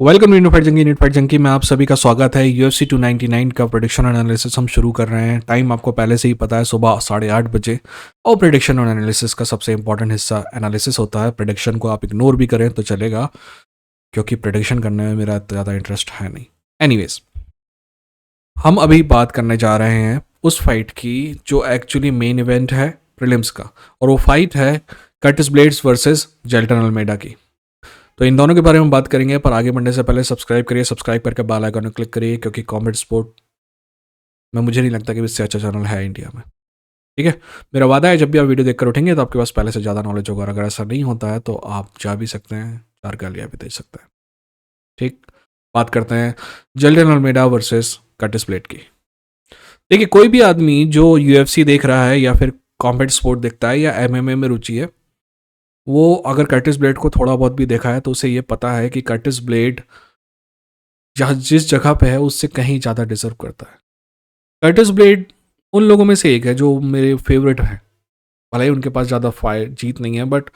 Welcome to neat fight junkie में आप सभी का स्वागत है। UFC 299 का प्रेडिक्शन और एनालिसिस हम शुरू कर रहे हैं। टाइम आपको पहले से ही पता है, सुबह 8:30 बजे। और प्रेडिक्शन और एनालिसिस का सबसे इंपॉर्टेंट हिस्सा एनालिसिस होता है। प्रेडिक्शन को आप इग्नोर भी करें तो चलेगा, क्योंकि प्रेडिक्शन करने में मेरा ज़्यादा इंटरेस्ट है नहीं। एनीवेज, हम अभी बात करने जा रहे हैं उस फाइट की जो एक्चुअली मेन इवेंट है प्रीलिम्स का, और वो फाइट है कर्टिस ब्लेड्स वर्सेस जेल्टन अल्मेडा की। तो इन दोनों के बारे में बात करेंगे, पर आगे बढ़ने से पहले सब्सक्राइब करिए, सब्सक्राइब करके बेल आइकन को क्लिक करिए, क्योंकि कॉमेडी स्पोर्ट में मुझे नहीं लगता कि इससे अच्छा चैनल है इंडिया में। ठीक है, मेरा वादा है जब भी आप वीडियो देखकर उठेंगे तो आपके पास पहले से ज़्यादा नॉलेज होगा, और अगर ऐसा नहीं होता है तो आप जा भी सकते हैं, 4 गालियाँ भी दे सकते हैं। ठीक, बात करते हैं जेल्टन अल्मेडा वर्सेस कर्टिस ब्लेड की। देखिए, कोई भी आदमी जो UFC देख रहा है या फिर कॉम्बैट स्पोर्ट देखता है या MMA में रुचि है, वो अगर कर्टिस ब्लेड को थोड़ा बहुत भी देखा है तो उसे ये पता है कि कर्टिस ब्लेड जहाँ जिस जगह पे है उससे कहीं ज़्यादा डिजर्व करता है। कर्टिस ब्लेड उन लोगों में से एक है जो मेरे फेवरेट है। भले ही उनके पास ज़्यादा फाइट जीत नहीं है, बट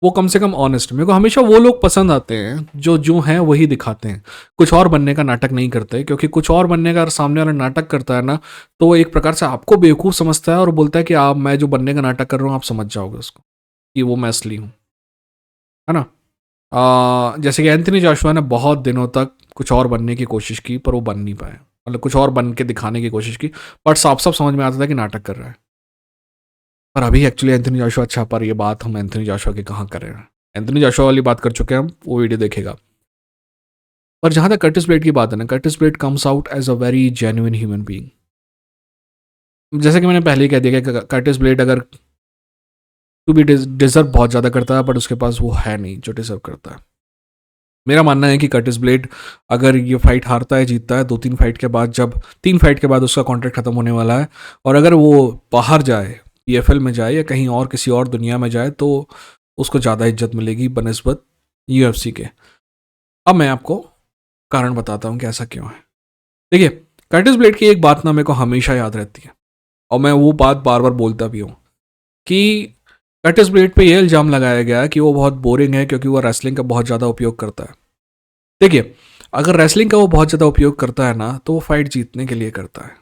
वो कम से कम ऑनेस्ट। मेरे को हमेशा वो लोग पसंद आते हैं जो हैं वही दिखाते हैं, कुछ और बनने का नाटक नहीं करते। क्योंकि कुछ और बनने का अगर सामने वाला नाटक करता है ना, तो वो एक प्रकार से आपको बेवकूफ़ समझता है और बोलता है कि आप, मैं जो बनने का नाटक कर रहा हूँ आप समझ जाओगे उसको कि वो मैं असली हूँ, है ना। जैसे कि एंथनी जोशुआ ने बहुत दिनों तक कुछ और बनने की कोशिश की, पर वो बन नहीं पाए। मतलब कुछ और बन के दिखाने की कोशिश की, बट साफ साफ समझ में आता था कि नाटक कर रहा है। पर अभी एक्चुअली एंथनी जोशुआ अच्छा, पर ये बात हम एंथनी जोशुआ की कहाँ कर रहे हैं। एंथनी जोशुआ वाली बात कर चुके हैं हम, वो वीडियो देखेगा। पर जहाँ तक कर्टिस ब्लेड की बात है ना, Curtis Blaydes comes out as a very genuine human being. जैसे कि मैंने पहले ही कह दिया कि कर्टिस ब्लेड अगर टू बी डिजर्व बहुत ज़्यादा करता है, बट उसके पास वो है नहीं जो डिजर्व करता है। मेरा मानना है कि कर्टिस ब्लेड अगर ये फाइट हारता है जीतता है, 2-3 फाइट के बाद, जब 3 फाइट के बाद उसका कॉन्ट्रैक्ट खत्म होने वाला है, और अगर वो बाहर जाए, PFL में जाए या कहीं और किसी और दुनिया में जाए, तो उसको ज़्यादा इज्जत मिलेगी बनस्बत UFC के। अब मैं आपको कारण बताता हूँ कि ऐसा क्यों है। देखिए, कर्टिस ब्लेड की एक बात ना मेरे को हमेशा याद रहती है, और मैं वो बात बार बार बोलता भी हूँ कि कर्टिस ब्लेड पे ये इल्ज़ाम लगाया गया कि वो बहुत बोरिंग है क्योंकि वो रेसलिंग का बहुत ज़्यादा उपयोग करता है। देखिए, अगर रेसलिंग का वो बहुत ज़्यादा उपयोग करता है ना, तो वो फाइट जीतने के लिए करता है।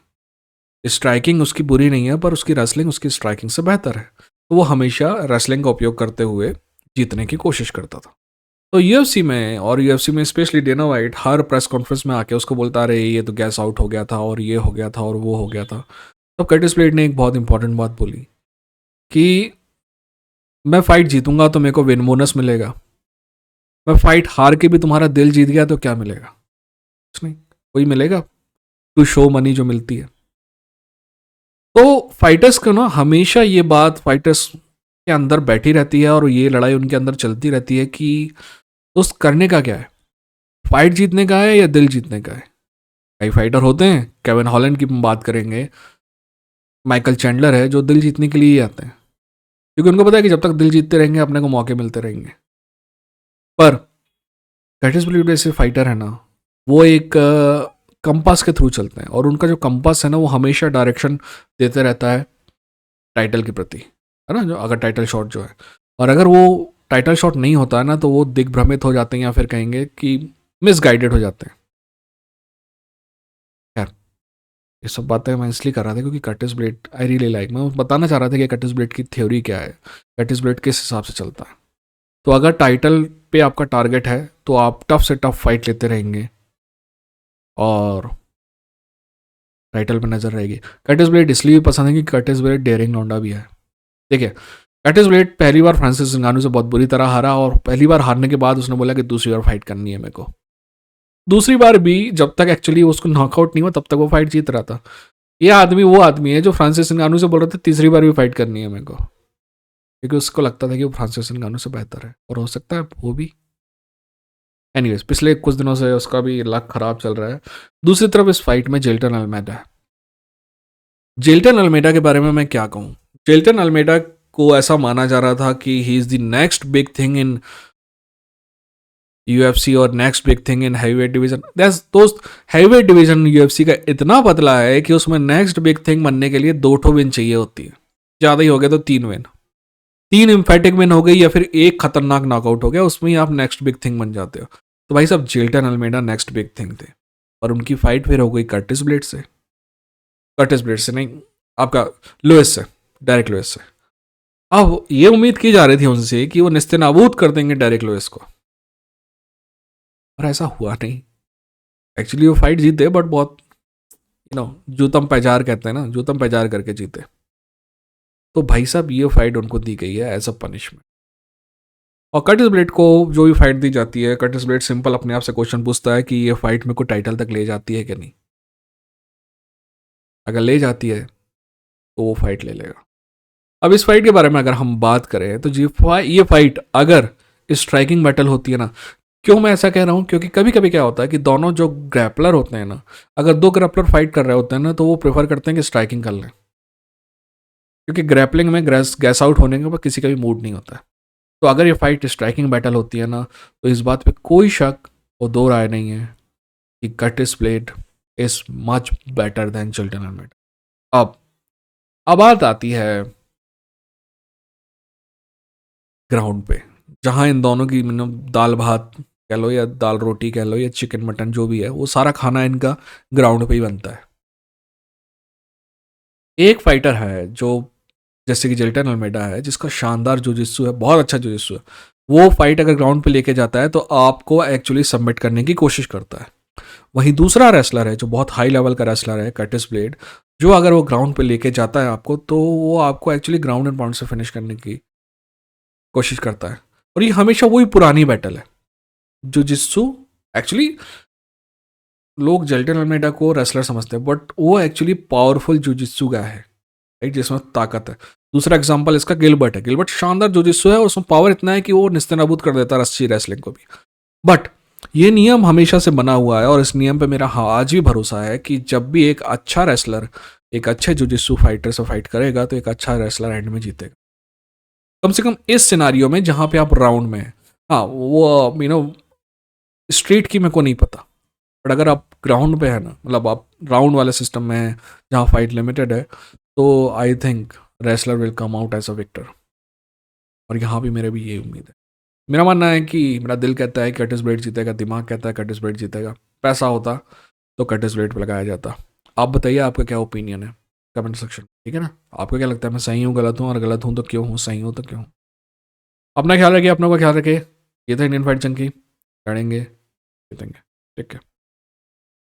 स्ट्राइकिंग उसकी बुरी नहीं है, पर उसकी रेसलिंग उसकी स्ट्राइकिंग से बेहतर है, तो वो हमेशा रेसलिंग का उपयोग करते हुए जीतने की कोशिश करता था। तो UFC में, और UFC में स्पेशली डेना वाइट हर प्रेस कॉन्फ्रेंस में आके उसको बोलता रहे ये तो गैस आउट हो गया था, और ये हो गया था, और वो हो गया था। तब कर्टिस ब्लेड ने एक बहुत इंपॉर्टेंट बात बोली कि मैं फाइट जीतूंगा तो मेरे को विन बोनस मिलेगा, मैं फाइट हार के भी तुम्हारा दिल जीत गया तो क्या मिलेगा? कुछ नहीं, वही मिलेगा, टू शो मनी जो मिलती है। तो फाइटर्स को ना हमेशा ये बात फाइटर्स के अंदर बैठी रहती है, और ये लड़ाई उनके अंदर चलती रहती है कि दोस्त करने का क्या है, फाइट जीतने का है या दिल जीतने का है। कई फाइटर होते हैं, केविन हॉलैंड की बात करेंगे, माइकल चैंडलर है, जो दिल जीतने के लिए ही आते हैं, क्योंकि उनको पता है कि जब तक दिल जीतते रहेंगे अपने को मौके मिलते रहेंगे। पर कर्टिस ब्लेड जैसे फाइटर है ना, वो एक कंपास के थ्रू चलते हैं, और उनका जो कंपास है ना, वो हमेशा डायरेक्शन देते रहता है टाइटल के प्रति, है ना, जो अगर टाइटल शॉट जो है। और अगर वो टाइटल शॉट नहीं होता है ना, तो वो दिग्भ्रमित हो जाते हैं, या फिर कहेंगे कि मिसगाइडेड हो जाते हैं। खैर, ये सब बातें मैं इसलिए कर रहा था क्योंकि Curtis blade I really like, मैं बताना चाह रहा था कि कर्टिस ब्लेड की थ्योरी क्या है, कर्टिस ब्लेड किस हिसाब से चलता है। तो अगर टाइटल पे आपका टारगेट है तो आप टफ से टफ फाइट लेते रहेंगे, और टाइटल पे नजर रहेगी। कर्टिस ब्लेड इसलिए भी पसंद है कि कर्टिस ब्लेड डेयरिंग लौंडा भी है। देखिए, कर्टिस ब्लेड पहली बार फ्रांसिस नगानू से बहुत बुरी तरह हारा, और पहली बार हारने के बाद उसने बोला कि दूसरी बार फाइट करनी है मेरे को। दूसरी बार भी जब तक एक्चुअली उसको नॉकआउट नहीं हुआ तब तक वो फाइट जीत रहा था। ये आदमी वो आदमी है जो फ्रांसिस नगानू से बोल रहा था तीसरी बार भी फाइट करनी है मेरे को, क्योंकि उसको लगता था कि वो फ्रांसिस नगानू से बेहतर है, और हो सकता है वो भी। एनीवेज, पिछले कुछ दिनों से उसका भी लक खराब चल रहा है। दूसरी तरफ इस फाइट में जेल्टन अल्मेडा है। जेल्टन अल्मेडा के बारे में मैं क्या कहूँ। जेल्टन अल्मेडा को ऐसा माना जा रहा था कि he is the next big thing in UFC, और next big thing in heavyweight division. दोस्त, हैवीवेट डिवीजन UFC का इतना पतला है कि उसमें नेक्स्ट बिग थिंग बनने के लिए 2 विन चाहिए होती है, ज़्यादा ही हो गया तो 3 विन, 3 इम्फेटिक विन हो गई, या फिर एक खतरनाक नॉकआउट हो गया, उसमें ही आप नेक्स्ट बिग थिंग बन जाते हो। तो भाई साहब जिल्टन अल्मेडा नेक्स्ट बिग थिंग थे, और उनकी फाइट फिर हो गई कर्टिस ब्लेड से। कर्टिस ब्लेड से नहीं, आपका लुइस से, डेरिक लुइस से। अब ये उम्मीद की जा रही थी उनसे कि वो निस्तेनाबूद कर देंगे डेरिक लुइस को, पर ऐसा हुआ नहीं। एक्चुअली वो फाइट जीते, बट बहुत जूतम पैजार कहते हैं ना, जूतम पैजार करके जीते। तो भाई साहब ये फाइट उनको दी गई है एज अ पनिशमेंट। और कर्टिस ब्लेड को जो भी फाइट दी जाती है, कर्टिस ब्लेड सिंपल अपने आप से क्वेश्चन पूछता है कि ये फाइट मेरे को टाइटल तक ले जाती है कि नहीं। अगर ले जाती है तो वो फाइट ले लेगा। अब इस फाइट के बारे में अगर हम बात करें तो ये फाइट अगर स्ट्राइकिंग बैटल होती है ना, क्यों मैं ऐसा कह रहा हूँ, क्योंकि कभी कभी क्या होता है कि दोनों जो ग्रैपलर होते हैं ना, अगर दो ग्रैपलर फाइट कर रहे होते हैं ना, तो वो प्रेफर करते हैं कि स्ट्राइकिंग कर लें, क्योंकि ग्रैपलिंग में गैस आउट होने के बाद किसी का भी मूड नहीं होता है। तो अगर ये फाइट स्ट्राइकिंग बैटल होती है ना, तो इस बात पे कोई शक और दो राय नहीं है कि Curtis Blaydes is much better than Jailton Almeida. अब बात आती है ग्राउंड पे, जहाँ इन दोनों की दाल भात कह लो या दाल रोटी कह लो या चिकन मटन जो भी है, वो सारा खाना इनका ग्राउंड पे ही बनता है। एक फाइटर है जो जैसे कि जिल्टन अल्मेडा है, जिसका शानदार जुजित्सु है, बहुत अच्छा जुजित्सु है। वो फाइट अगर ग्राउंड पे लेके जाता है तो आपको एक्चुअली सबमिट करने की कोशिश करता है। वहीं दूसरा रेसलर है जो बहुत हाई लेवल का रेसलर है, कर्टिस ब्लेड, जो अगर वो ग्राउंड पे लेके जाता है आपको, तो वो आपको एक्चुअली ग्राउंड एंड पाउंड से फिनिश करने की कोशिश करता है। और ये हमेशा वही पुरानी बैटल है। जुजित्सु एक्चुअली लोग जिल्टन अल्मेडा को रेसलर समझते हैं, बट वो एक्चुअली पावरफुल जुजित्सु गाय है, राइट, जिसमें ताकत है। दूसरा एग्जांपल इसका गिलबर्ट है। गिलबर्ट शानदार जुजित्सु है और उसमें पावर इतना है कि वो निस्तेनाबूद कर देता है रस्सी रेसलिंग को भी। बट ये नियम हमेशा से बना हुआ है और इस नियम पे मेरा आज भी भरोसा है कि जब भी एक अच्छा रेसलर एक अच्छे जुजित्सु फाइटर से फाइट करेगा तो एक अच्छा रेसलर एंड में जीतेगा, कम से कम इस सिनारियो में जहां पे आप राउंड में हैं। हाँ, वो स्ट्रीट की मेरे को नहीं पता, बट अगर आप ग्राउंड पे है ना, मतलब आप राउंड वाले सिस्टम में है जहाँ फाइट लिमिटेड है, तो I think wrestler will come out as a victor. और यहाँ भी मेरे भी ये उम्मीद है। मेरा मानना है कि मेरा दिल कहता है कर्टिस ब्लेड जीतेगा, दिमाग कहता है कर्टिस ब्लेड जीतेगा। पैसा होता तो कर्टिस ब्लेड पे लगाया जाता। आप बताइए आपका क्या ओपिनियन है कमेंट सेक्शन, ठीक है ना? आपको क्या लगता है, मैं सही हूँ गलत हूँ, और गलत हूँ तो क्यों हूँ, सही हूँ तो क्यों हूँ? अपना ख्याल रखिए, अपनों का ख्याल रखिए। ये था इंडियन फाइट जंकी, लड़ेंगे जीतेंगे। ठीक है।